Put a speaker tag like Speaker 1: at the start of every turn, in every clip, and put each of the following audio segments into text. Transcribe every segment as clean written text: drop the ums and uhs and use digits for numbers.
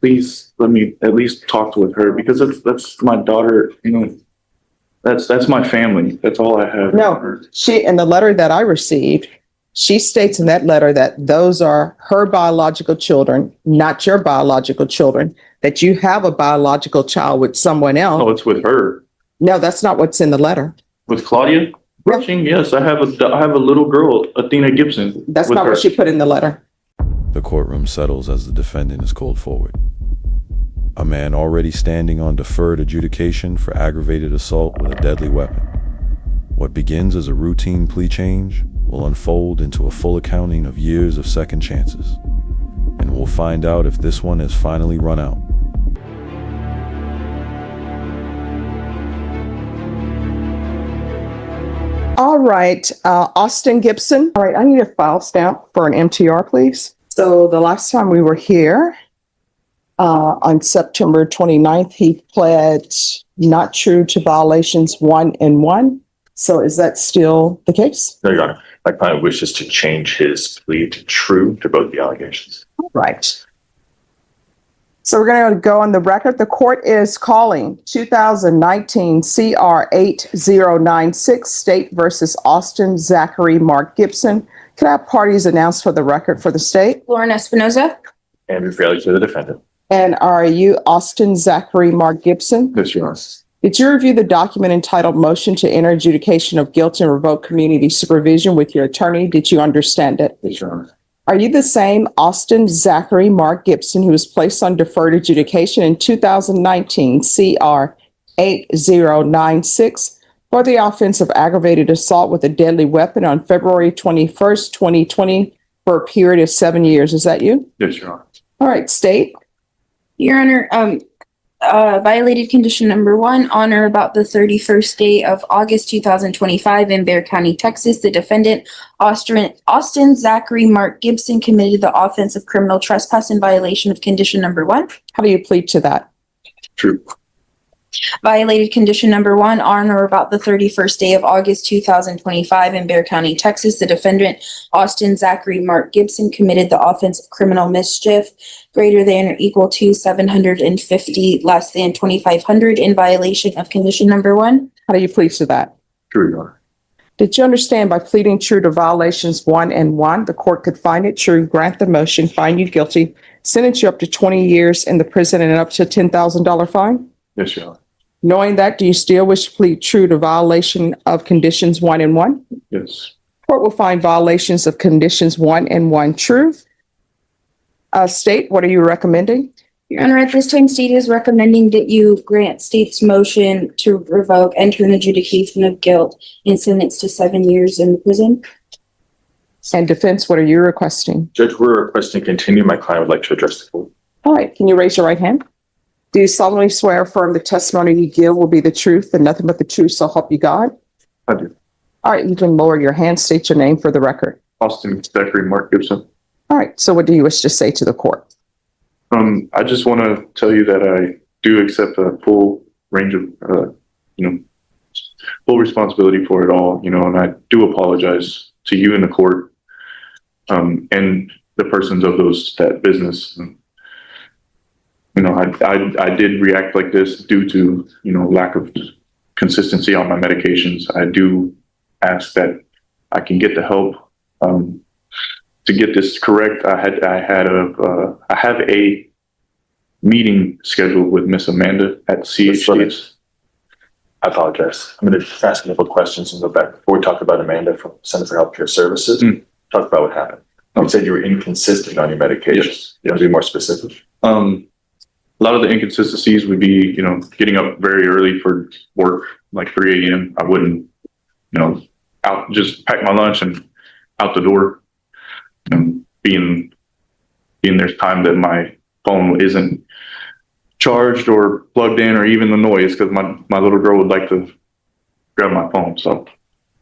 Speaker 1: please let me at least talk with her, because that's my daughter, you know, that's my family. That's all I have.
Speaker 2: No, in the letter that I received, she states in that letter that those are her biological children, not your biological children, that you have a biological child with someone else.
Speaker 1: Oh, it's with her.
Speaker 2: No, that's not what's in the letter.
Speaker 1: With Claudia? Rushing? Yes, I have a little girl, Athena Gibson.
Speaker 2: That's not what she put in the letter.
Speaker 3: The courtroom settles as the defendant is called forward. A man already standing on deferred adjudication for aggravated assault with a deadly weapon. What begins as a routine plea change will unfold into a full accounting of years of second chances. And we'll find out if this one has finally run out.
Speaker 2: All right, Austin Gibson. All right, I need a file stamp for an MTR, please. So the last time we were here, on September 29th, he pled not true to violations 1 and 1. So is that still the case?
Speaker 4: No, Your Honor. My client wishes to change his plea to true to both the allegations.
Speaker 2: All right. So we're going to go on the record. The court is calling 2019 CR 8096 State versus Austin Zachary Mark Gibson. Can I have parties announced for the record for the state?
Speaker 5: Lauren Espinoza.
Speaker 4: Andrew Fraley for the defendant.
Speaker 2: And are you Austin Zachary Mark Gibson?
Speaker 1: Yes, Your Honor.
Speaker 2: Did you review the document entitled Motion to Enter Adjudication of Guilt and Revoke Community Supervision with your attorney? Did you understand it?
Speaker 1: Yes, Your Honor.
Speaker 2: Are you the same Austin Zachary Mark Gibson who was placed on deferred adjudication in 2019 CR 8096 for the offense of aggravated assault with a deadly weapon on February 21st, 2020 for a period of 7 years? Is that you?
Speaker 1: Yes, Your Honor.
Speaker 2: All right, state.
Speaker 5: Your Honor, violated condition number 1, on or about the 31st day of August 2025 in Bexar County, Texas, the defendant, Austin Zachary Mark Gibson, committed the offense of criminal trespass in violation of condition number 1.
Speaker 2: How do you plead to that?
Speaker 1: True.
Speaker 5: Violated condition number 1, on or about the 31st day of August 2025 in Bexar County, Texas, the defendant, Austin Zachary Mark Gibson, committed the offense of criminal mischief greater than or equal to 750 less than 2,500 in violation of condition number 1.
Speaker 2: How do you plead to that?
Speaker 1: True, Your Honor.
Speaker 2: Did you understand by pleading true to violations 1 and 1, the court could find it true, grant the motion, find you guilty, sentence you up to 20 years in the prison and up to $10,000 fine?
Speaker 1: Yes, Your Honor.
Speaker 2: Knowing that, do you still wish to plead true to violation of conditions 1 and 1?
Speaker 1: Yes.
Speaker 2: Court will find violations of conditions 1 and 1 true. State, what are you recommending?
Speaker 5: Your Honor, at this time, state is recommending that you grant state's motion to revoke, enter an adjudication of guilt, and sentence to 7 years in prison.
Speaker 2: And defense, what are you requesting?
Speaker 4: Judge, we're requesting continue. My client would like to address the court.
Speaker 2: All right, can you raise your right hand? Do you solemnly swear or affirm the testimony you give will be the truth and nothing but the truth, so help you God?
Speaker 1: I do.
Speaker 2: All right, you can lower your hand, state your name for the record.
Speaker 1: Austin Zachary Mark Gibson.
Speaker 2: All right, so what do you wish to say to the court?
Speaker 1: I just want to tell you that I do accept a full range of, full responsibility for it all, and I do apologize to you in the court, and the persons of that business. I did react like this due to, lack of consistency on my medications. I do ask that I can get the help, to get this correct. I have a meeting scheduled with Miss Amanda at CHDS.
Speaker 4: I apologize. I'm going to ask a couple of questions and go back. Before we talk about Amanda from Center for Healthcare Services, talk about what happened. You said you were inconsistent on your medication.
Speaker 1: Yes.
Speaker 4: You want to be more specific?
Speaker 1: A lot of the inconsistencies would be, getting up very early for work, like 3 a.m. I wouldn't, out, just pack my lunch and out the door. Being there's time that my phone isn't charged or plugged in, or even the noise, because my little girl would like to grab my phone.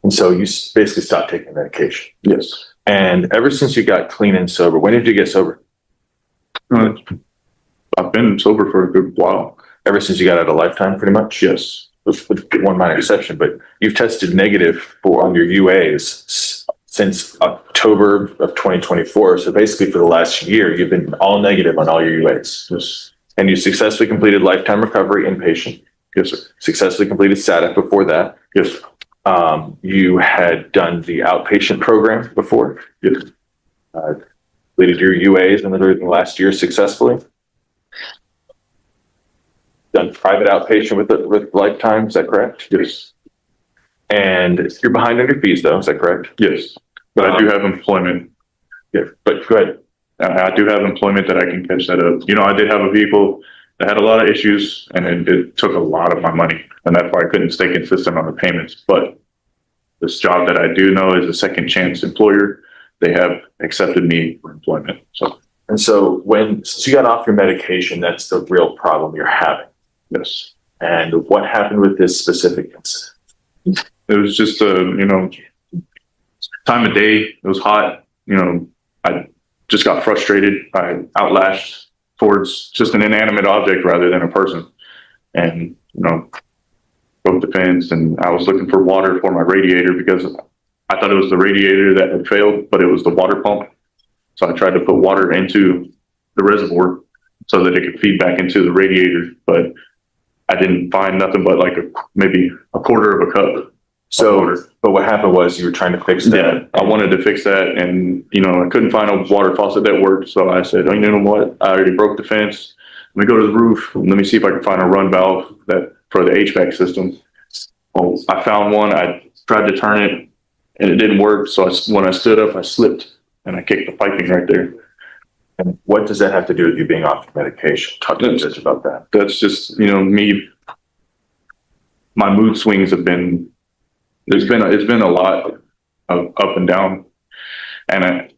Speaker 4: And so you basically stopped taking medication.
Speaker 1: Yes.
Speaker 4: And ever since you got clean and sober, when did you get sober?
Speaker 1: I've been sober for a good while.
Speaker 4: Ever since you got out of Lifetime, pretty much?
Speaker 1: Yes.
Speaker 4: With one minor exception, but you've tested negative on your UAs since October of 2024. So basically for the last year, you've been all negative on all your UAs.
Speaker 1: Yes.
Speaker 4: And you successfully completed lifetime recovery inpatient.
Speaker 1: Yes, sir.
Speaker 4: Successfully completed SATF before that.
Speaker 1: Yes.
Speaker 4: You had done the outpatient program before.
Speaker 1: Yes.
Speaker 4: Completed your UAs in the last year successfully. Done private outpatient with lifetime. Is that correct?
Speaker 1: Yes.
Speaker 4: And you're behind on your fees though. Is that correct?
Speaker 1: Yes. But I do have employment.
Speaker 4: Yeah. But go ahead.
Speaker 1: I do have employment that I can catch that up. You know, I did have a vehicle that had a lot of issues and it took a lot of my money. And that's why I couldn't stay consistent on the payments. But this job that I do know is a second chance employer. They have accepted me for employment. So,
Speaker 4: And so since you got off your medication, that's the real problem you're having.
Speaker 1: yes.
Speaker 4: And what happened with this specific incident?
Speaker 1: It was just time of day. It was hot. You know, I just got frustrated. I outlashed towards just an inanimate object rather than a person. And, you know, broke the fence and I was looking for water for my radiator because I thought it was the radiator that had failed, but it was the water pump. So I tried to put water into the reservoir so that it could feed back into the radiator, but I didn't find nothing but like maybe a quarter of a cup.
Speaker 4: So, but what happened was you were trying to fix that.
Speaker 1: Yeah, I wanted to fix that and, you know, I couldn't find a water faucet that worked. So I said, oh, you know what? I already broke the fence. Let me go to the roof. Let me see if I can find a run valve for the HVAC system. Well, I found one. I tried to turn it and it didn't work. So when I stood up, I slipped and I kicked the piping right there.
Speaker 4: And what does that have to do with you being off your medication? Talk to the judge about that.
Speaker 1: That's just, you know, my mood swings have been, it's been a lot of up and down. And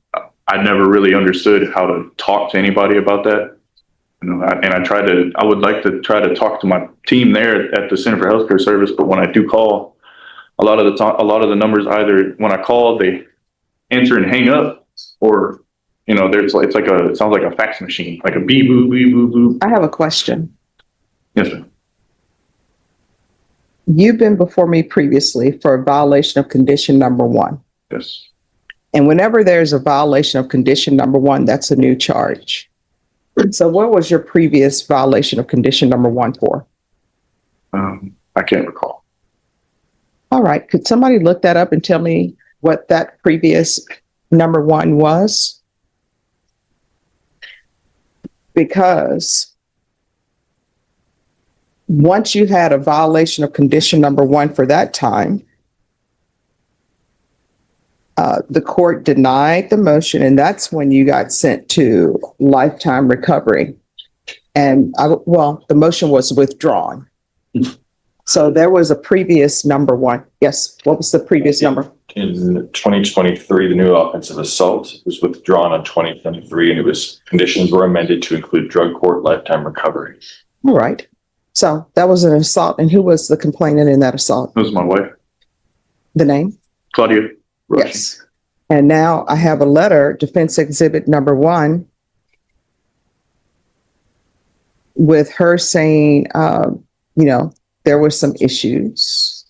Speaker 1: I never really understood how to talk to anybody about that. You know, I would like to try to talk to my team there at the Center for Healthcare Service, but when I do call, a lot of the numbers, either when I call, they answer and hang up, or, you know, it sounds like a fax machine, like a beep, boop, beep, boop, boop.
Speaker 2: I have a question.
Speaker 1: Yes, sir.
Speaker 2: You've been before me previously for a violation of condition number 1.
Speaker 1: Yes.
Speaker 2: And whenever there's a violation of condition number 1, that's a new charge. So what was your previous violation of condition number 1 for?
Speaker 1: I can't recall.
Speaker 2: All right. Could somebody look that up and tell me what that previous number 1 was? Because once you had a violation of condition number 1 for that time, the court denied the motion, and that's when you got sent to lifetime recovery. And the motion was withdrawn. So there was a previous number 1. Yes. What was the previous number?
Speaker 4: In 2023, the new offensive assault was withdrawn on 2023, and conditions were amended to include drug court lifetime recovery.
Speaker 2: All right. So that was an assault. And who was the complainant in that assault?
Speaker 1: It was my wife,
Speaker 2: The name?
Speaker 1: Claudia. Russian.
Speaker 2: Yes. And now I have a letter, defense exhibit number 1, with her saying, there were some issues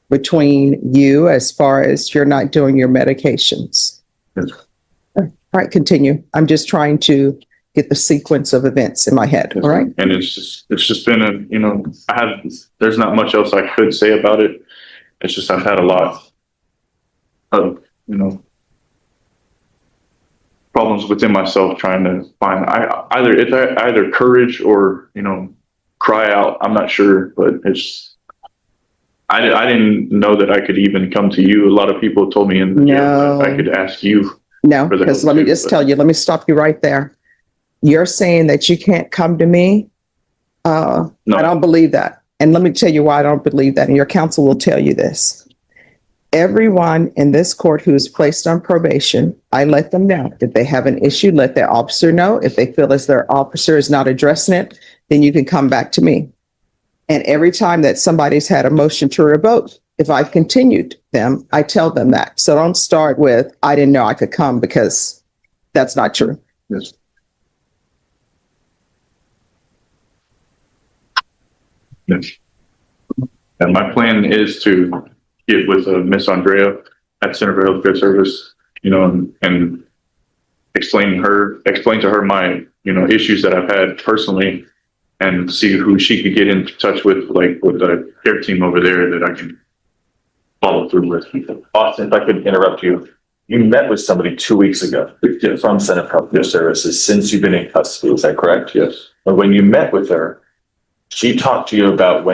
Speaker 2: between you as far as you're not doing your medications.
Speaker 1: Yes.
Speaker 2: All right, continue. I'm just trying to get the sequence of events in my head.
Speaker 1: Yes,
Speaker 2: all right.
Speaker 1: And it's just been there's not much else I could say about it. It's just, I've had a lot of, problems within myself trying to find either courage or, cry out. I'm not sure, but I didn't know that I could even come to you. A lot of people told me in the jail that I could ask you.
Speaker 2: No, because let me just tell you, let me stop you right there. You're saying that you can't come to me.
Speaker 1: No.
Speaker 2: I don't believe that. And let me tell you why I don't believe that. And your counsel will tell you this. Everyone in this court who is placed on probation, I let them know. If they have an issue, let their officer know. If they feel as their officer is not addressing it, then you can come back to me. And every time that somebody's had a motion to revoke, if I've continued them, I tell them that. So don't start with, I didn't know I could come, because that's not true.
Speaker 1: Yes. Yes. And my plan is to get with Miss Andrea at Center for Healthcare Service you know, and explain to her my, you know, issues that I've had personally, and see who she could get in touch with, like with the care team over there that I can follow through with.
Speaker 4: Austin, if I could interrupt you, you met with somebody 2 weeks ago from Center for Health Care Services since you've been in custody, is that correct?
Speaker 1: Yes.
Speaker 4: And when you met with her, she talked to you about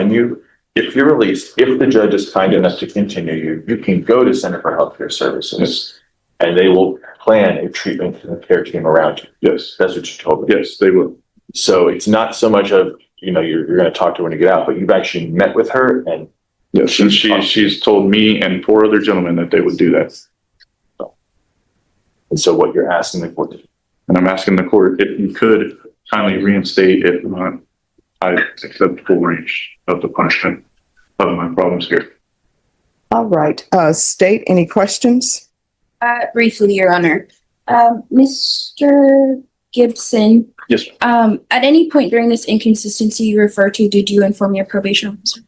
Speaker 4: if you're released, if the judge is kind enough to continue you can go to Center for Health Care Services.
Speaker 1: Yes.
Speaker 4: And they will plan a treatment and care team around you.
Speaker 1: Yes.
Speaker 4: That's what you told me.
Speaker 1: Yes, they will.
Speaker 4: So it's not so much of, you know, you're going to talk to her when you get out, but you've actually met with her and.
Speaker 1: Yes, and she's told me and 4 other gentlemen that they would do that.
Speaker 4: And so what you're asking the court to do.
Speaker 1: And I'm asking the court if you could kindly reinstate, if not, I accept full range of the punishment of my problems here.
Speaker 2: All right, state any questions?
Speaker 5: Briefly, Your Honor. Mr. Gibson.
Speaker 1: Yes.
Speaker 5: At any point during this inconsistency you refer to, did you inform your probation officer?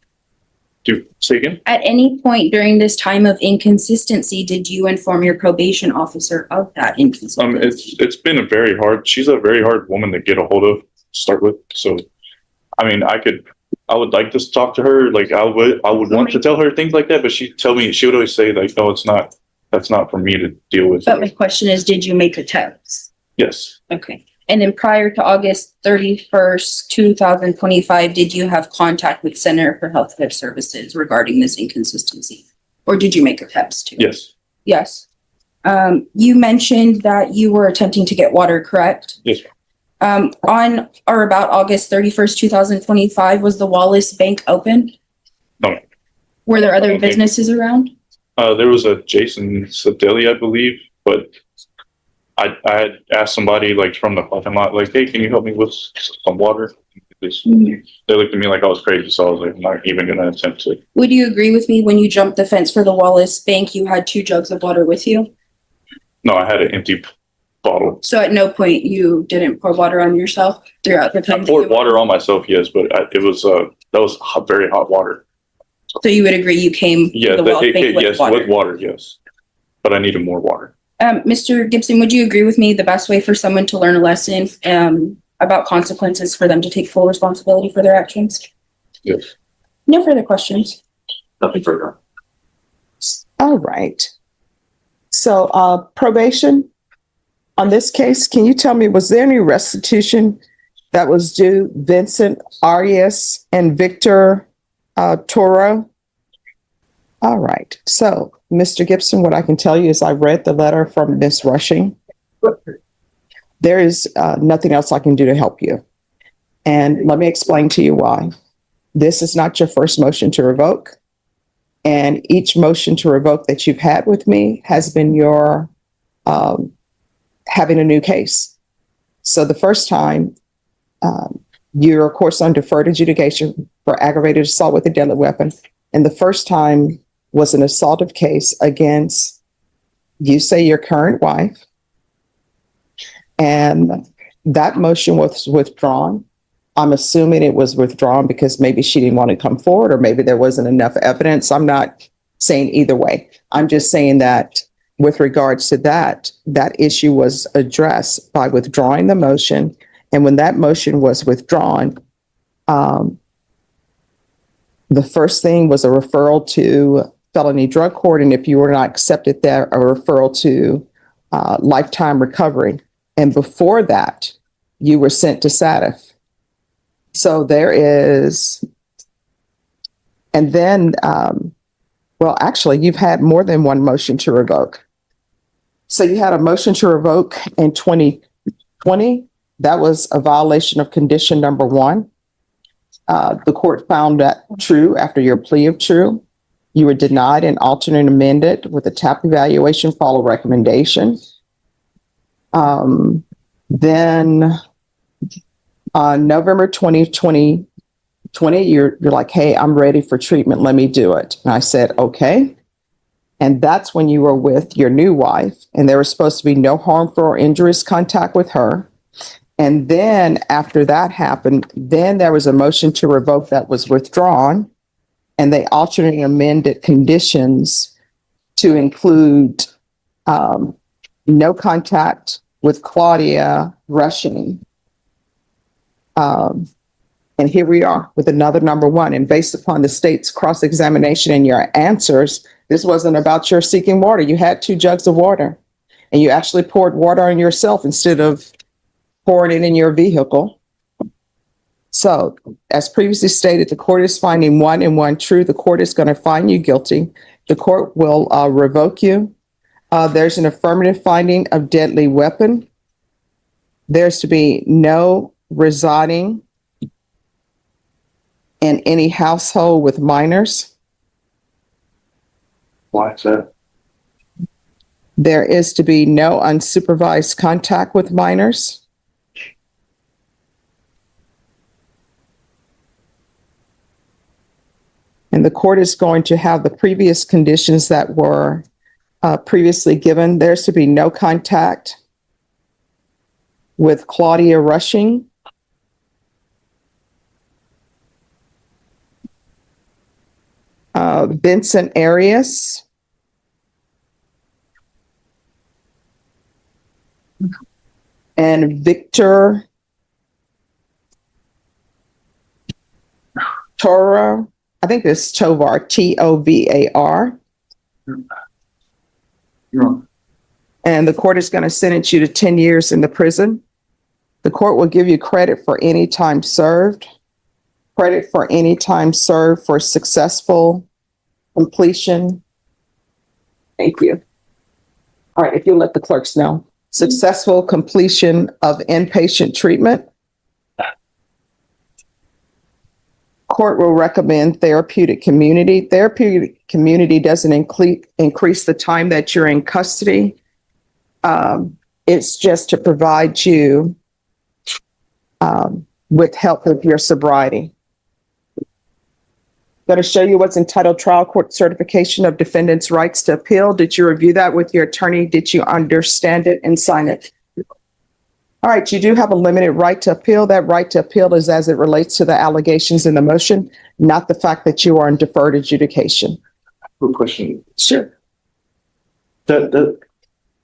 Speaker 1: Say again?
Speaker 5: At any point during this time of inconsistency, did you inform your probation officer of that inconsistency?
Speaker 1: It's been she's a very hard woman to get a hold of to start with. So, I mean, I would like to talk to her. Like I would want to tell her things like that, but she would always say like, no, that's not for me to deal with.
Speaker 5: But my question is, did you make attempts?
Speaker 1: Yes.
Speaker 5: Okay. And then prior to August 31st, 2025, did you have contact with Center for Health Care Services regarding this inconsistency? Or did you make attempts to?
Speaker 1: Yes.
Speaker 5: Yes. You mentioned that you were attempting to get water, correct?
Speaker 1: Yes.
Speaker 5: On or about August 31st, 2025, was the Wallace Bank open?
Speaker 1: No.
Speaker 5: Were there
Speaker 1: I
Speaker 5: other
Speaker 1: don't think-
Speaker 5: businesses around?
Speaker 1: There was a Jason Sedeli, I believe, but I had asked somebody like from the parking lot, like, hey, can you help me with some water? They looked at me like I was crazy, so I was like, I'm not even going to attempt to.
Speaker 5: Would you agree with me when you jumped the fence for the Wallace Bank, you had 2 jugs of water with you?
Speaker 1: No, I had an empty bottle.
Speaker 5: So at no point you didn't pour water on yourself throughout the time?
Speaker 1: I poured water on myself, yes, but that was very hot water.
Speaker 5: So you would agree you came to the Wallace Bank with
Speaker 1: yes,
Speaker 5: water?
Speaker 1: with water, yes. But I needed more water.
Speaker 5: Mr. Gibson, would you agree with me the best way for someone to learn a lesson about consequences for them to take full responsibility for their actions?
Speaker 1: Yes.
Speaker 5: No further questions.
Speaker 4: Nothing further.
Speaker 2: All right. So, probation, on this case, can you tell me, was there any restitution that was due Vincent Arias and Victor Toro? All right. So, Mr. Gibson, what I can tell you is I read the letter from Miss Rushing. There is nothing else I can do to help you. And let me explain to you why. This is not your first motion to revoke. And each motion to revoke that you've had with me has been your having a new case. So the first time, you're, of course, on deferred adjudication for aggravated assault with a deadly weapon. And the first time was an assaultive case against, you say, your current wife. And that motion was withdrawn. I'm assuming it was withdrawn because maybe she didn't want to come forward, or maybe there wasn't enough evidence. I'm not saying either way. I'm just saying that with regards to that issue was addressed by withdrawing the motion. And when that motion was withdrawn, the first thing was a referral to felony drug court. And if you were not accepted there, a referral to lifetime recovery. And before that, you were sent to SATF. So there is, and then, well, actually, you've had more than one motion to revoke. So you had a motion to revoke in 2020. That was a violation of condition number 1. The court found that true after your plea of true. You were denied an alternate amended with a TAP evaluation follow recommendation. Then on November 2020, you're like, hey, I'm ready for treatment. Let me do it. And I said, okay. And that's when you were with your new wife, and there was supposed to be no harmful or injurious contact with her. And then after that happened, then there was a motion to revoke that was withdrawn, and they alternately amended conditions to include no contact with Claudia Rushing. And here we are with another number one. And based upon the state's cross-examination and your answers, this wasn't about your seeking water. You had 2 jugs of water, and you actually poured water on yourself instead of pouring it in your vehicle. So, as previously stated, the court is finding 1 and 1 true. The court is going to find you guilty. The court will revoke you. There's an affirmative finding of deadly weapon. There's to be no residing in any household with minors.
Speaker 1: Why is that?
Speaker 2: There is to be no unsupervised contact with minors. And the court is going to have the previous conditions that were previously given. There's to be no contact with Claudia Rushing. Vincent Arias. And Victor Toro. I think it's Tovar, Tovar.
Speaker 1: You're wrong.
Speaker 2: And the court is going to sentence you to 10 years in the prison. The court will give you credit for any time served. Credit for any time served for successful completion. Thank you. All right, if you'll let the clerks know. Successful completion of inpatient treatment. Court will recommend therapeutic community. Therapeutic community doesn't increase the time that you're in custody. It's just to provide you with help with your sobriety. Going to show you what's entitled Trial Court Certification of Defendant's Rights to Appeal. Did you review that with your attorney? Did you understand it and sign it? All right, you do have a limited right to appeal. That right to appeal is as it relates to the allegations in the motion, not the fact that you are in deferred adjudication.
Speaker 1: Quick question.
Speaker 2: Sure.
Speaker 1: That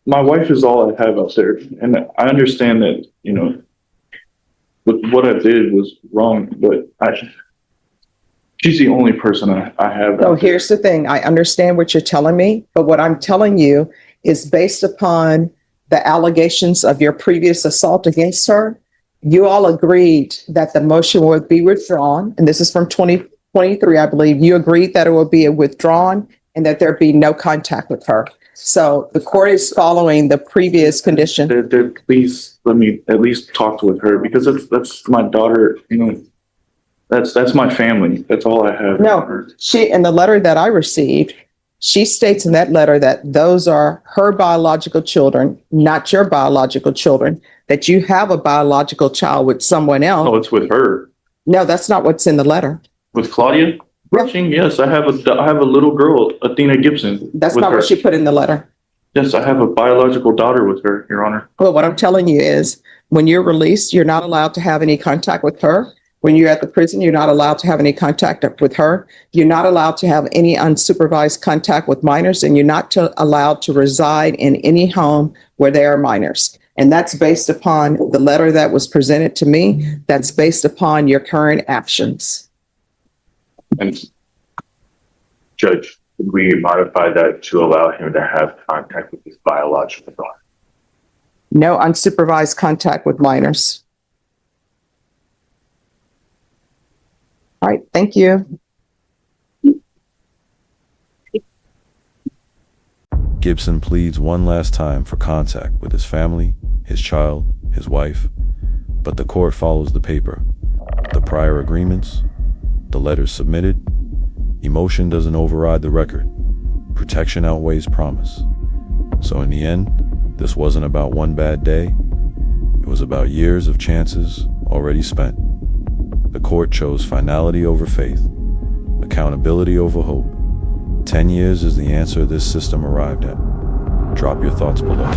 Speaker 1: my wife is all I have out there, and I understand that, you know, what I did was wrong, but she's the only person I have.
Speaker 2: So here's the thing. I understand what you're telling me, but what I'm telling you is based upon the allegations of your previous assault against her. You all agreed that the motion would be withdrawn, and this is from 2023, I believe. You agreed that it would be withdrawn and that there'd be no contact with her. So the court is following the previous condition.
Speaker 1: Please let me at least talk with her, because that's my daughter. You know, that's my family. That's all I have.
Speaker 2: No, she, in the letter that I received, she states in that letter that those are her biological children, not your biological children, that you have a biological child with someone else.
Speaker 1: Oh, it's with her.
Speaker 2: No, that's not what's in the letter.
Speaker 1: With Claudia Rushing? Yes, I have a little girl, Athena Gibson.
Speaker 2: That's
Speaker 1: with
Speaker 2: not
Speaker 1: her.
Speaker 2: what she put in the letter.
Speaker 1: Yes, I have a biological daughter with her, Your Honor.
Speaker 2: Well, what I'm telling you is when you're released, you're not allowed to have any contact with her. When you're at the prison, you're not allowed to have any contact with her. You're not allowed to have any unsupervised contact with minors, and you're not allowed to reside in any home where there are minors. And that's based upon the letter that was presented to me. That's based upon your current actions.
Speaker 4: And Judge, could we modify that to allow him to have contact with his biological daughter?
Speaker 2: No unsupervised contact with minors. All right, thank you.
Speaker 3: Gibson pleads one last time for contact with his family, his child, his wife, but the court follows the paper, the prior agreements, the letters submitted. Emotion doesn't override the record. Protection outweighs promise. So in the end, this wasn't about one bad day. It was about years of chances already spent. The court chose finality over faith, accountability over hope. 10 years is the answer this system arrived at. Drop your thoughts below.